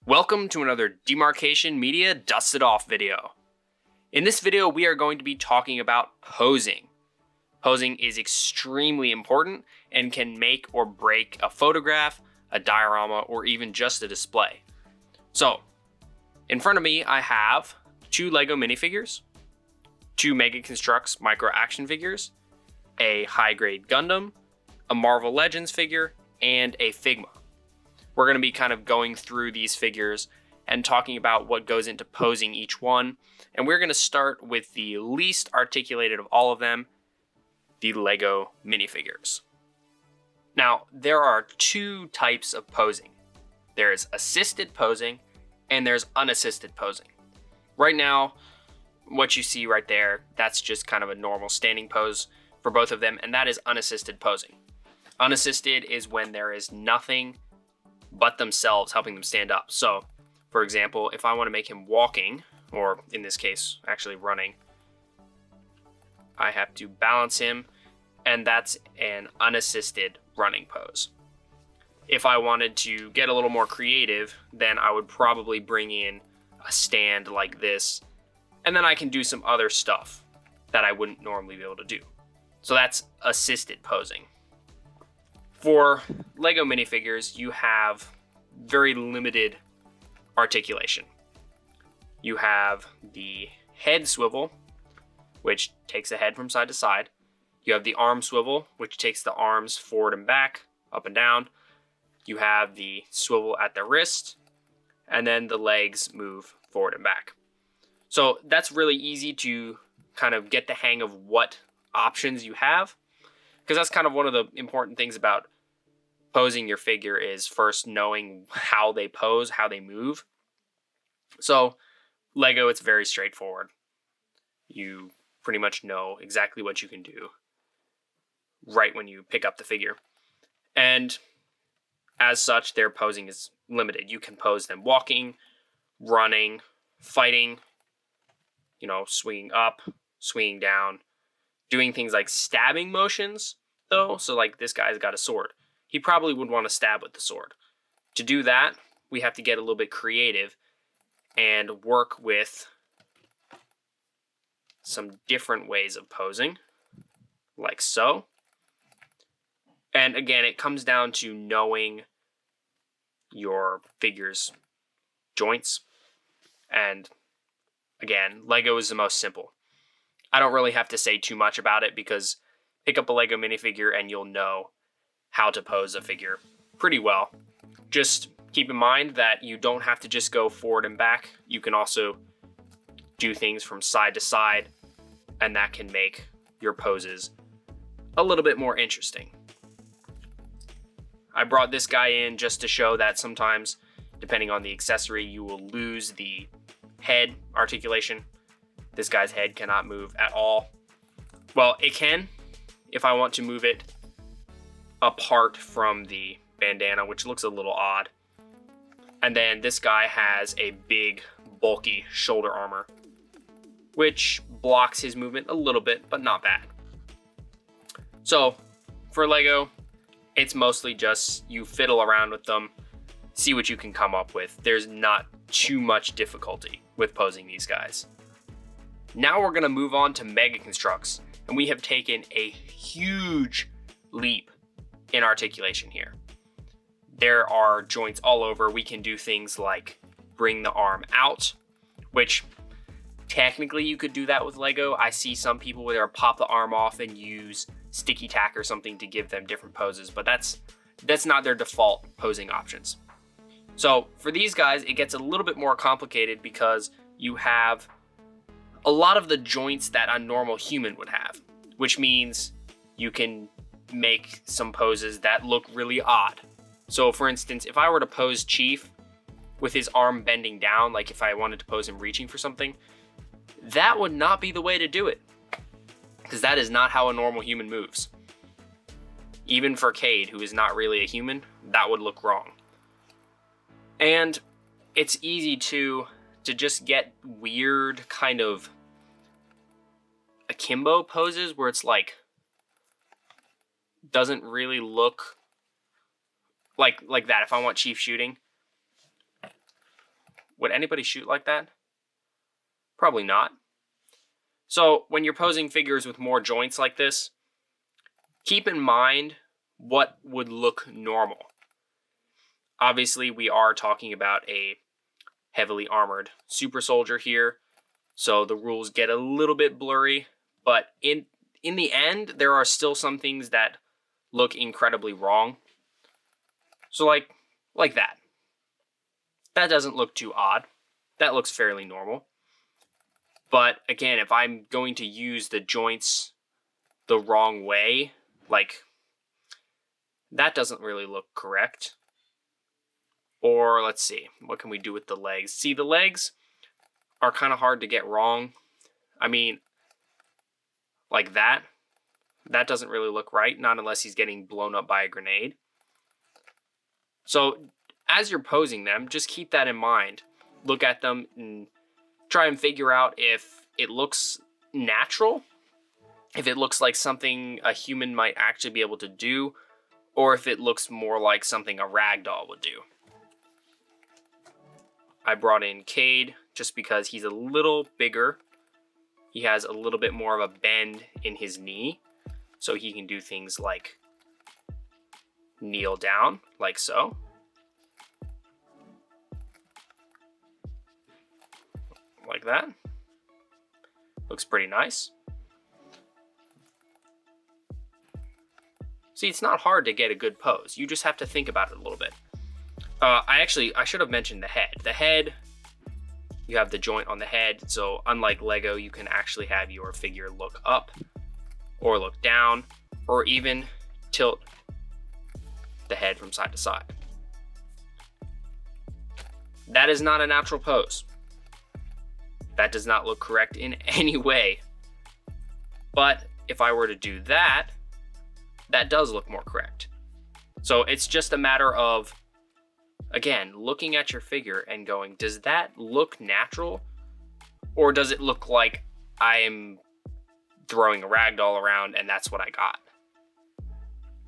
Welcome to another Demarcation Media Dusted Off video. In this video, we are going to be talking about posing. Posing is extremely important and can make or break a photograph, a diorama, or even just a display. So, in front of me, I have 2 Lego minifigures, 2 Mega Construx micro action figures, a high-grade Gundam, a Marvel Legends figure, and a Figma. We're going to be kind of going through these figures and talking about what goes into posing each one. And we're going to start with the least articulated of all of them, the Lego minifigures. Now, there are 2 types of posing. There's assisted posing and there's unassisted posing. Right now, what you see right there, that's just kind of a normal standing pose for both of them, and that is unassisted posing. Unassisted is when there is nothing but themselves helping them stand up. So, for example, if I want to make him walking, or in this case, actually running, I have to balance him, and that's an unassisted running pose. If I wanted to get a little more creative, then I would probably bring in a stand like this, and then I can do some other stuff that I wouldn't normally be able to do. So that's assisted posing. For Lego minifigures, you have very limited articulation. You have the head swivel, which takes the head from side to side. You have the arm swivel, which takes the arms forward and back, up and down. You have the swivel at the wrist, and then the legs move forward and back. So that's really easy to kind of get the hang of what options you have, because that's kind of one of the important things about posing your figure is first knowing how they pose, how they move. So Lego, it's very straightforward. You pretty much know exactly what you can do right when you pick up the figure. And as such, their posing is limited. You can pose them walking, running, fighting, swinging up, swinging down, doing things like stabbing motions, though. So like this guy's got a sword. He probably would want to stab with the sword. To do that, we have to get a little bit creative and work with some different ways of posing, like so. And again, it comes down to knowing your figure's joints. And again, Lego is the most simple. I don't really have to say too much about it because pick up a Lego minifigure and you'll know how to pose a figure pretty well. Just keep in mind that you don't have to just go forward and back. You can also do things from side to side, and that can make your poses a little bit more interesting. I brought this guy in just to show that sometimes, depending on the accessory, you will lose the head articulation. This guy's head cannot move at all. Well, it can if I want to move it apart from the bandana, which looks a little odd. And then this guy has a big, bulky shoulder armor, which blocks his movement a little bit, but not bad. So for Lego, it's mostly just you fiddle around with them, see what you can come up with. There's not too much difficulty with posing these guys. Now we're going to move on to Mega Construx, and we have taken a huge leap in articulation here. There are joints all over. We can do things like bring the arm out, which technically you could do that with Lego. I see some people where they'll pop the arm off and use sticky tack or something to give them different poses, but that's not their default posing options. So for these guys, it gets a little bit more complicated because you have a lot of the joints that a normal human would have, which means you can make some poses that look really odd. So for instance, if I were to pose Chief with his arm bending down, like if I wanted to pose him reaching for something, that would not be the way to do it, because that is not how a normal human moves. Even for Cade, who is not really a human, that would look wrong. And it's easy to just get weird kind of akimbo poses where it's like doesn't really look like that. If I want Chief shooting, Would anybody shoot like that? Probably not. So when you're posing figures with more joints like this, keep in mind what would look normal. Obviously, we are talking about a heavily armored super soldier here, so the rules get a little bit blurry, but in the end, there are still some things that look incredibly wrong. So like that. That doesn't look too odd. That looks fairly normal. But again, if I'm going to use the joints the wrong way, like, that doesn't really look correct. Or let's see, what can we do with the legs? See, the legs are kind of hard to get wrong. I mean, like that. That doesn't really look right, not unless he's getting blown up by a grenade. So as you're posing them, just keep that in mind. Look at them and try and figure out if it looks natural, if it looks like something a human might actually be able to do, or if it looks more like something a ragdoll would do. I brought in Cade just because he's a little bigger. He has a little bit more of a bend in his knee, so he can do things like kneel down, like so. Like that. Looks pretty nice. See, it's not hard to get a good pose. You just have to think about it a little bit. I should have mentioned the head. The head, you have the joint on the head, so unlike Lego, you can actually have your figure look up or look down, or even tilt the head from side to side. That is not a natural pose. That does not look correct in any way. But if I were to do that, that does look more correct. So it's just a matter of, again, looking at your figure and going, does that look natural? Or does it look like I am throwing a ragdoll around and that's what I got?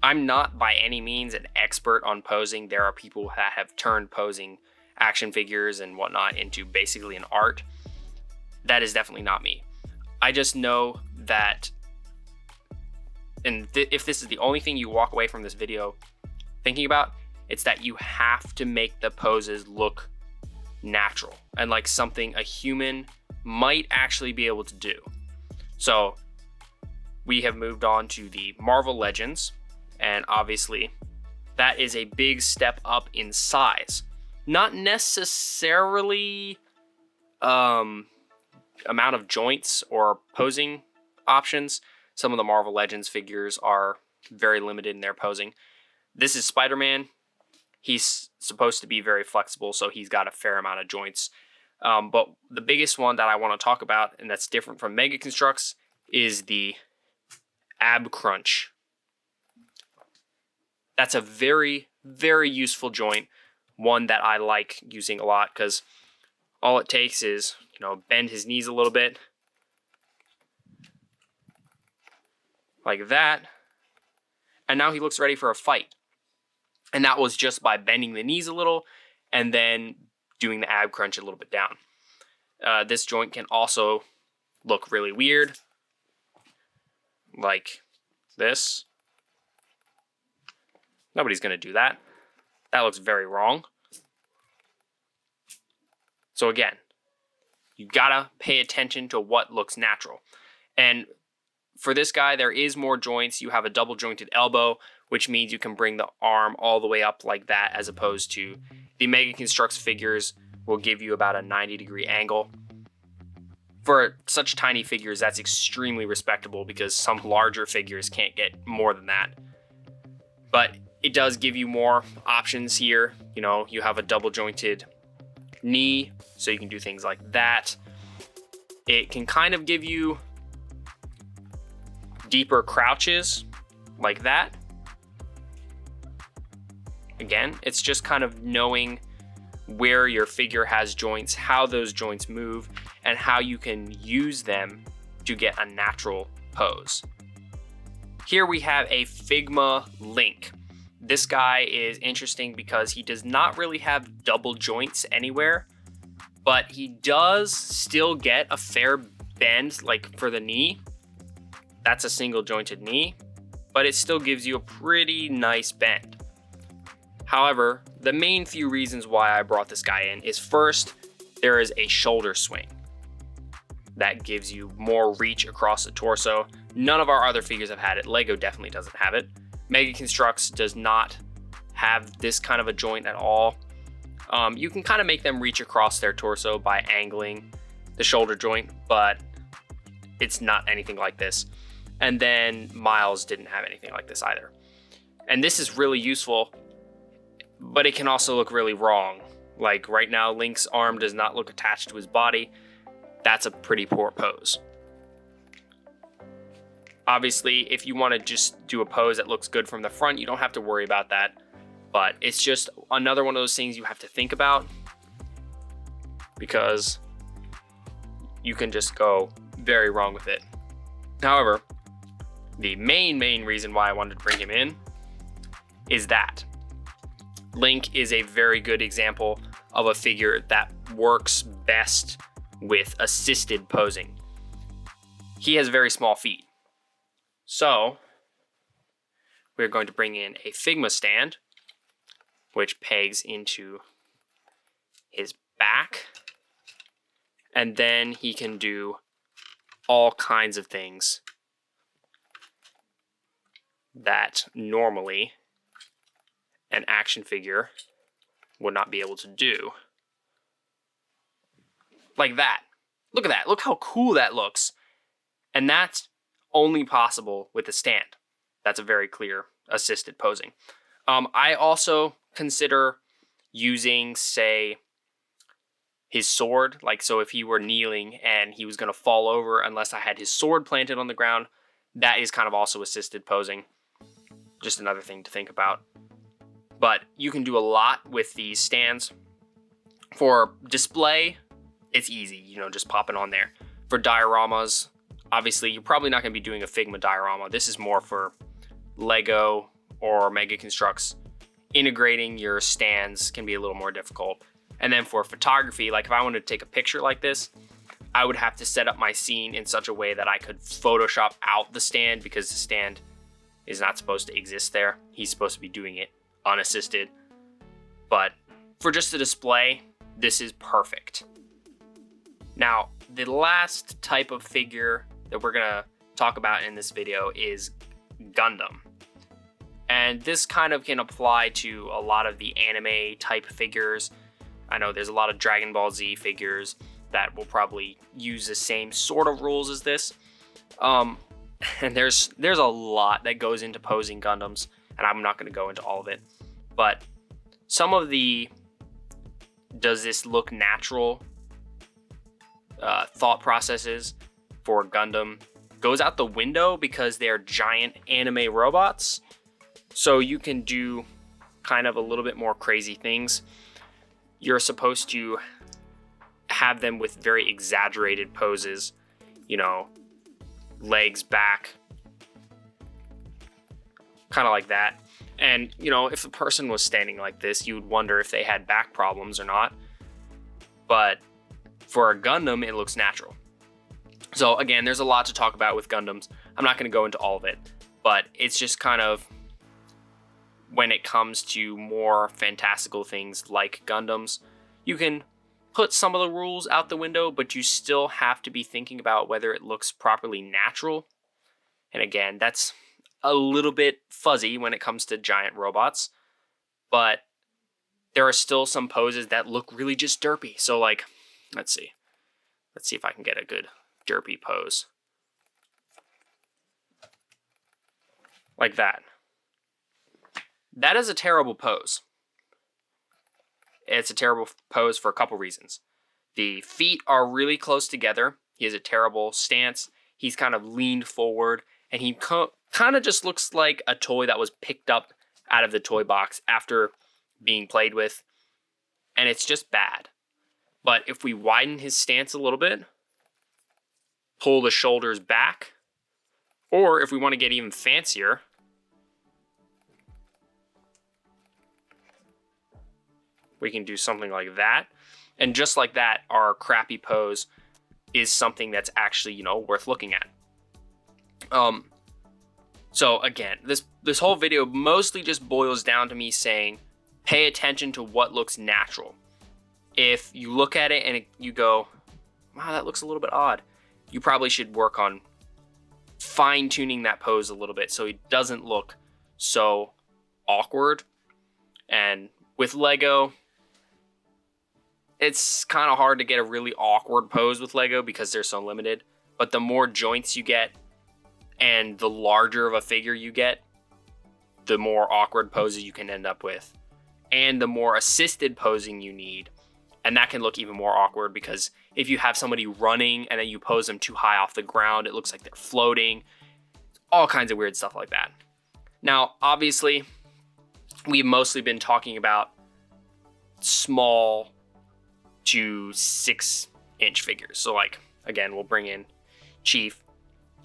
I'm not by any means an expert on posing. There are people that have turned posing action figures and whatnot into basically an art. That is definitely not me. I just know that, and if this is the only thing you walk away from this video thinking about, it's that you have to make the poses look natural and like something a human might actually be able to do. So we have moved on to the Marvel Legends, and obviously that is a big step up in size. Not necessarily amount of joints or posing options. Some of the Marvel Legends figures are very limited in their posing. This is Spider-Man. He's supposed to be very flexible, so he's got a fair amount of joints. But the biggest one that I want to talk about, and that's different from Mega Constructs, is the ab crunch. That's a very, very useful joint, one that I like using a lot, because all it takes is, bend his knees a little bit, like that, and now he looks ready for a fight. And that was just by bending the knees a little and then doing the ab crunch a little bit down. This joint can also look really weird, like this. Nobody's going to do that. That looks very wrong. So again, you gotta pay attention to what looks natural. And for this guy, there is more joints. You have a double jointed elbow, which means you can bring the arm all the way up like that, as opposed to the Mega Constructs figures will give you about a 90-degree angle. For such tiny figures, that's extremely respectable because some larger figures can't get more than that. But it does give you more options here. You have a double jointed knee, so you can do things like that. It can kind of give you deeper crouches like that. Again, it's just kind of knowing where your figure has joints, how those joints move, and how you can use them to get a natural pose. Here we have a Figma Link. This guy is interesting because he does not really have double joints anywhere. but he does still get a fair bend, like for the knee. That's a single jointed knee, but it still gives you a pretty nice bend. However, the main few reasons why I brought this guy in is, first, there is a shoulder swing that gives you more reach across the torso. None of our other figures have had it. Lego definitely doesn't have it. Mega Construx does not have this kind of a joint at all. You can kind of make them reach across their torso by angling the shoulder joint, but it's not anything like this. And then Miles didn't have anything like this either. And this is really useful, but it can also look really wrong. Like right now, Link's arm does not look attached to his body. That's a pretty poor pose. Obviously, if you want to just do a pose that looks good from the front, you don't have to worry about that. But it's just another one of those things you have to think about, because you can just go very wrong with it. However, the main reason why I wanted to bring him in is that Link is a very good example of a figure that works best with assisted posing. He has very small feet. So we're going to bring in a Figma stand, which pegs into his back. And then he can do all kinds of things that normally an action figure would not be able to do. Like that. Look at that. Look how cool that looks. And that's only possible with a stand. That's a very clear assisted posing. I also consider using, say, his sword. Like, so if he were kneeling and he was going to fall over unless I had his sword planted on the ground, that is kind of also assisted posing. Just another thing to think about. But you can do a lot with these stands. For display, it's easy, just pop it on there. For dioramas, obviously, you're probably not going to be doing a Figma diorama. This is more for Lego or Mega Construx. Integrating your stands can be a little more difficult. And then for photography, like if I wanted to take a picture like this, I would have to set up my scene in such a way that I could Photoshop out the stand, because the stand is not supposed to exist there. He's supposed to be doing it unassisted. But for just the display, this is perfect. Now, the last type of figure that we're gonna talk about in this video is Gundam. And this kind of can apply to a lot of the anime type figures. I know there's a lot of Dragon Ball Z figures that will probably use the same sort of rules as this. And there's a lot that goes into posing Gundams, and I'm not gonna go into all of it. But some of the does this look natural thought processes for Gundam goes out the window because they're giant anime robots. So you can do kind of a little bit more crazy things. You're supposed to have them with very exaggerated poses, legs back, kind of like that. And, if a person was standing like this, you would wonder if they had back problems or not. But for a Gundam, it looks natural. So again, there's a lot to talk about with Gundams. I'm not going to go into all of it, but it's just kind of when it comes to more fantastical things like Gundams, you can put some of the rules out the window, but you still have to be thinking about whether it looks properly natural. And again, that's a little bit fuzzy when it comes to giant robots, but there are still some poses that look really just derpy. So like, let's see if I can get a good derpy pose. Like that. That is a terrible pose. It's a terrible pose for a couple reasons. The feet are really close together. He has a terrible stance. He's kind of leaned forward, and he kind of just looks like a toy that was picked up out of the toy box after being played with, and it's just bad. But if we widen his stance a little bit, pull the shoulders back, or if we want to get even fancier, we can do something like that. And just like that, our crappy pose is something that's actually, you know, worth looking at. So again, this whole video mostly just boils down to me saying, pay attention to what looks natural. If you look at it and you go, wow, that looks a little bit odd, you probably should work on fine-tuning that pose a little bit so it doesn't look so awkward. And with Lego, it's kind of hard to get a really awkward pose with Lego because they're so limited. But the more joints you get and the larger of a figure you get, the more awkward poses you can end up with. And the more assisted posing you need. And that can look even more awkward because if you have somebody running and then you pose them too high off the ground, it looks like they're floating. All kinds of weird stuff like that. Now, obviously, we've mostly been talking about small to 6-inch figures. So like, again, we'll bring in Chief.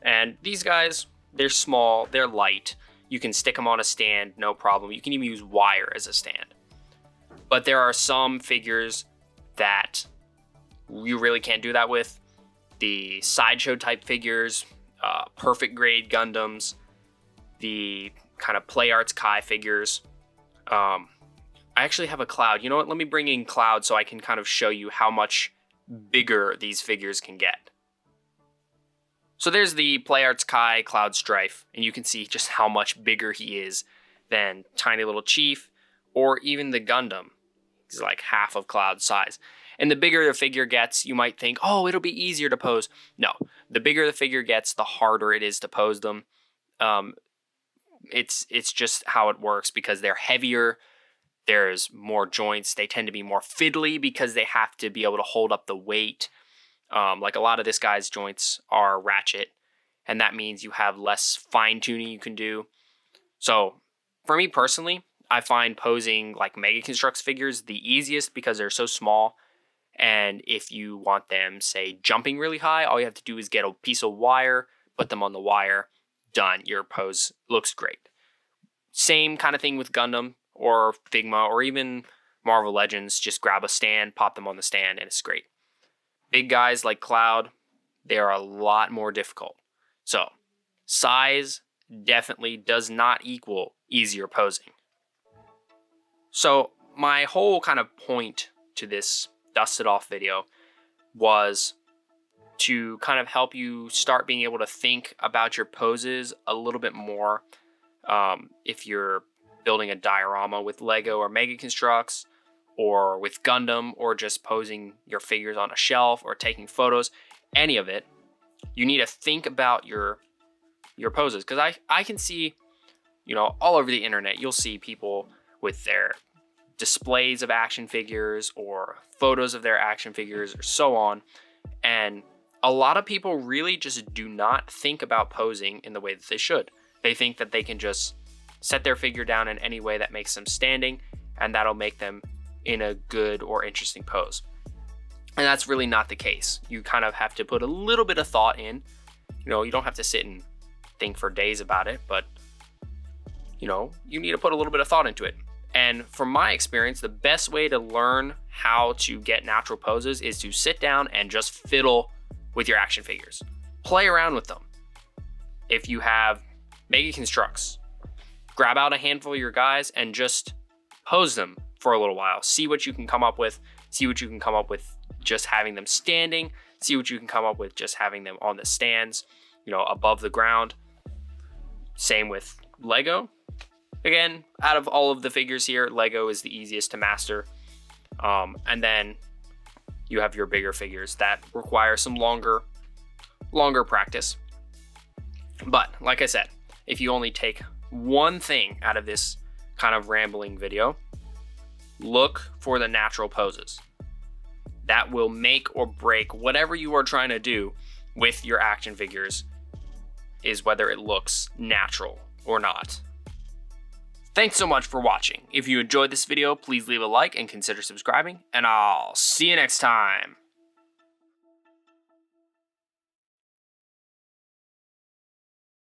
And these guys, they're small, they're light. You can stick them on a stand, no problem. You can even use wire as a stand. But there are some figures that you really can't do that with. The sideshow type figures, perfect grade Gundams, the kind of Play Arts Kai figures. I actually have a Cloud. You know what? Let me bring in Cloud so I can kind of show you how much bigger these figures can get. So there's the Play Arts Kai Cloud Strife, and you can see just how much bigger he is than tiny little Chief or even the Gundam. He's like half of Cloud's size. And the bigger the figure gets, you might think, oh, it'll be easier to pose. No, the bigger the figure gets, the harder it is to pose them. It's just how it works because they're heavier. There's more joints. They tend to be more fiddly because they have to be able to hold up the weight. Like a lot of this guy's joints are ratchet, and that means you have less fine tuning you can do. So for me personally, I find posing like Mega Construx figures the easiest because they're so small. And if you want them, say, jumping really high, all you have to do is get a piece of wire, put them on the wire, done. Your pose looks great. Same kind of thing with Gundam or Figma or even Marvel Legends. Just grab a stand, pop them on the stand, and it's great. Big guys like Cloud, they are a lot more difficult. So, size definitely does not equal easier posing. So, my whole kind of point to this Dust It Off video was to kind of help you start being able to think about your poses a little bit more. If you're building a diorama with Lego or Mega Construx, or with Gundam, or just posing your figures on a shelf, or taking photos, any of it, you need to think about your poses. Because I can see, you know, all over the internet, you'll see people with their displays of action figures, or photos of their action figures, or so on. And a lot of people really just do not think about posing in the way that they should. They think that they can just set their figure down in any way that makes them standing, and that'll make them in a good or interesting pose. And that's really not the case. You kind of have to put a little bit of thought in. You know, you don't have to sit and think for days about it, but you know, you need to put a little bit of thought into it. And from my experience, the best way to learn how to get natural poses is to sit down and just fiddle with your action figures. Play around with them. If you have Mega Construx, grab out a handful of your guys and just pose them for a little while. See what you can come up with. See what you can come up with just having them standing. See what you can come up with just having them on the stands, you know, above the ground. Same with Lego. Again, out of all of the figures here, Lego is the easiest to master. And then you have your bigger figures that require some longer practice. But like I said, if you only take one thing out of this kind of rambling video, look for the natural poses. That will make or break whatever you are trying to do with your action figures, is whether it looks natural or not. Thanks so much for watching. If you enjoyed this video, please leave a like and consider subscribing, and I'll see you next time.